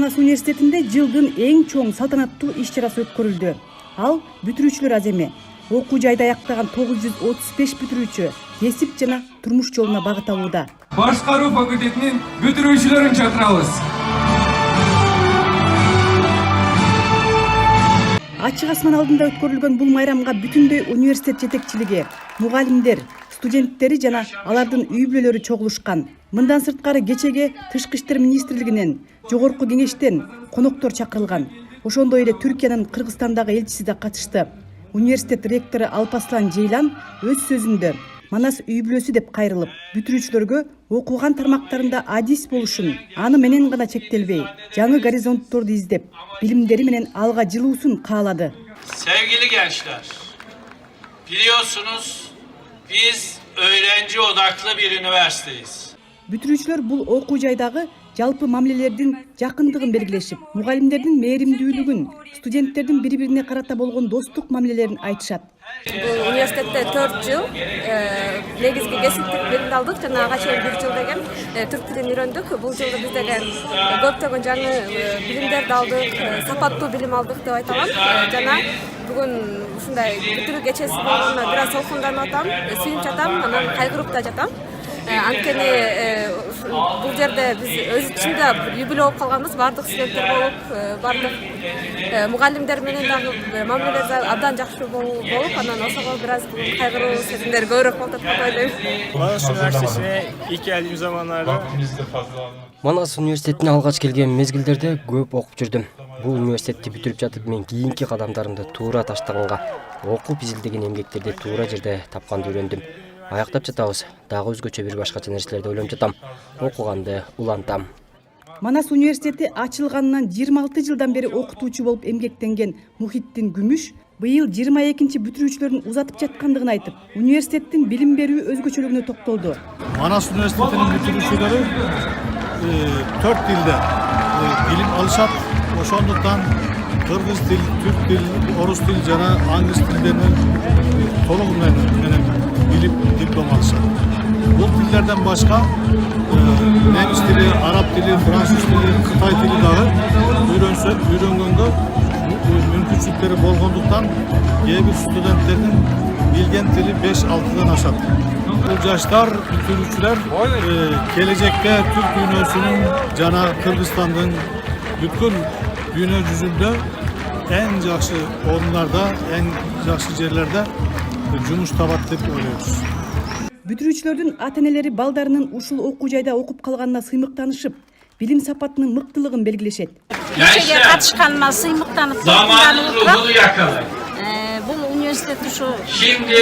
Манас университетинде жылдын эң чоң салтанаттуу иш-чарасы өткөрүлдү. Ал бүтүрүүчүлөр аземи. Окуу жайды аяктаган 935 бүтүрүүчү кесип жана турмуш жолуна багыт алууда. Башкаруу факультетинин бүтүрүүчүлөрүн чакырабыз. Ачык асман алдында өткөрүлгөн бул майрамга бүтүндөй университет жетекчилиги, мугалимдер, студенттери жана алардын үй бүлөлөрү чогулушкан. Мындан сырткары кечеге Тышкы иштер министрлигинен, Жогорку кеңештен коноктор чакырылган. Ошондой эле Түркиянын Кыргызстандагы элчиси да катышты. Университет ректору Алпаслан Жейлан өз сөзүндө Манас үй бүлөсү деп кайрылып, бүтүрүүчүлөргө окуган тармактарында адис болушун, аны менен гана чектелбей, жаңы горизонтторду издеп, билимдери менен алга жылуусун каалады. Sevgili gençler, biliyorsunuz biz öğrenci odaklı bir üniversiteyiz. Бүтүрүүчүлөр бул окуу жайдагы жалпы мамилелердин жакындыгын белгилешип, мугалимдердин мээримдүүлүгүн, студенттердин бири-бирине карата болгон достук мамилелерин айтышат. Бул университетте 4 жыл негизги кесиптик билимди алдык. Жана ага чейин 1 жыл деген түрк тилин үйрөндүк. Бул жылы биз деген көптөгөн жаңы билимдерди алдык, сапаттуу билим алдык деп айта алам. Жана бүгүн ушундай бүтүрүү кечеси болгонуна бир аз толкунданып атам, сүйүнүп жатам, анан кайгырып да жатам. Анткени бул жерде биз өз ичинде юбилей болуп калганбыз, баардык студенттер болуп, баардык мугалимдер менен дагы мамилелер абдан жакшы болуп, анан ошого бир аз кайгыруу сезимдери көбүрөөк болуп атат деп ойлойм. Манас университетине 2 айдын заманlarda Манас университетине алгач келген мезгилдерде көп окуп жүрдүм. Бул университетти бүтүрүп жатып мен кийинки кадамдарымды туура таштаганга, окуп изилдеген эмгектерди туура жерде тапканды үйрөндүм. Аяктап жатабыз, дагы өзгөчө бир башкача нерселерди ойлонуп жатам. Окуганды улантам. Манас университети ачылганынан 26 жылдан бери окутуучу болуп эмгектенген Мухиттин Күмүш быйыл 22-чи бүтүрүүчүлөрүн узатып жаткандыгын айтып, университеттин билим берүү өзгөчөлүгүнө токтолду. Манас университетинин бүтүрүүчүлөрү 4 тилде билим алышат. Ошондуктан кыргыз тил, түрк тил, орус тил жана англис тилдеринен толук менен билим диплом алышат. Бул тилдерден башка немис тили, араб тили, француз тили, кытай тили дагы үйрөнгөнгө мүмкүнчүлүктөрү болгондуктан кээ бир студенттердин билген тили 5-6дан ашат. Бул жаштар бүтүрүүчүлөр келечекте түрк дүйнөсүнүн жана Кыргызстандын бүткүл дүйнө жүзүндө эң жакшы орундарда, эң жакшы жерлерде жумуш табат деп ойлойбуз. Бүтүрүүчүлөрдүн ата-энелери балдарынын ушул окуу жайда окуп калганына сыймыктанышып, билим сапатынын мыктылыгын белгилешет. Кечеге катышканыма сыймыктанып, Zamanın ruhunu yakalayın. бул университет ушу Şimdi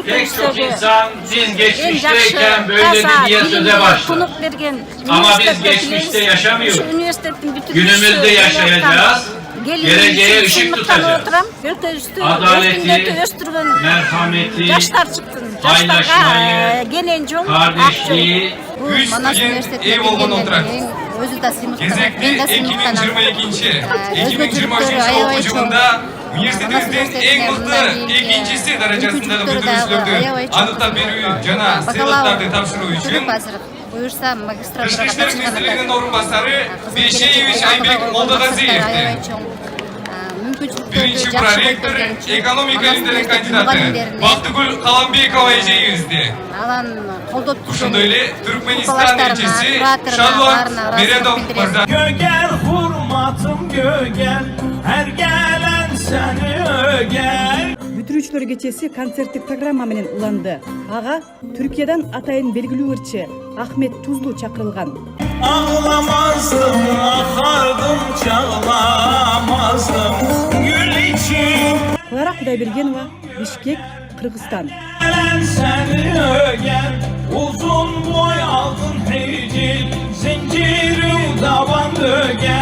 pek çok insan biz geçmişteyken böyledi diye söze başlar. Ama biz geçmişte yaşamıyoruz. Günümüzde yaşayacağız. Geleceğe ışık tutacağız. Adaleti, merhameti, paylaşmayı, kardeşliği, Манас университетине келгенден өзү да сыймыктанат, мен да сыймыктанам. 2022 окуу жылында университетибиздин эң мыкты экинчиси даражасындагы бүтүрүүчүлөрдү аныктап берүү жана сыйлыктарды тапшыруу үчүн Буюрса магистратурага Тышкы иштер министрлигинин орун басары Бейшеевич Айбек Молдогазиевди, биринчи проректор, экономика илимдеринин кандидаты Бактыгүл Каламбекова эжегибизди, ошондой эле Түркмөнстан элчиси Шалват Мередов мырза. Gögel hurmatım gögel, her gelen seni ögel. Бүтүрүүчүлөр кечеси концерттик программа менен уланды. Ага Түркиядан атайын белгилүү ырчы Ахмет Тузлу чакырылган. Ağlamazdım, akardım, çağlamazdım gül için. Клара Кудайбергенова, Бишкек, Кыргызстан. Gelen seni ögel, uzun boy altın hicil, zincirim taban ögel.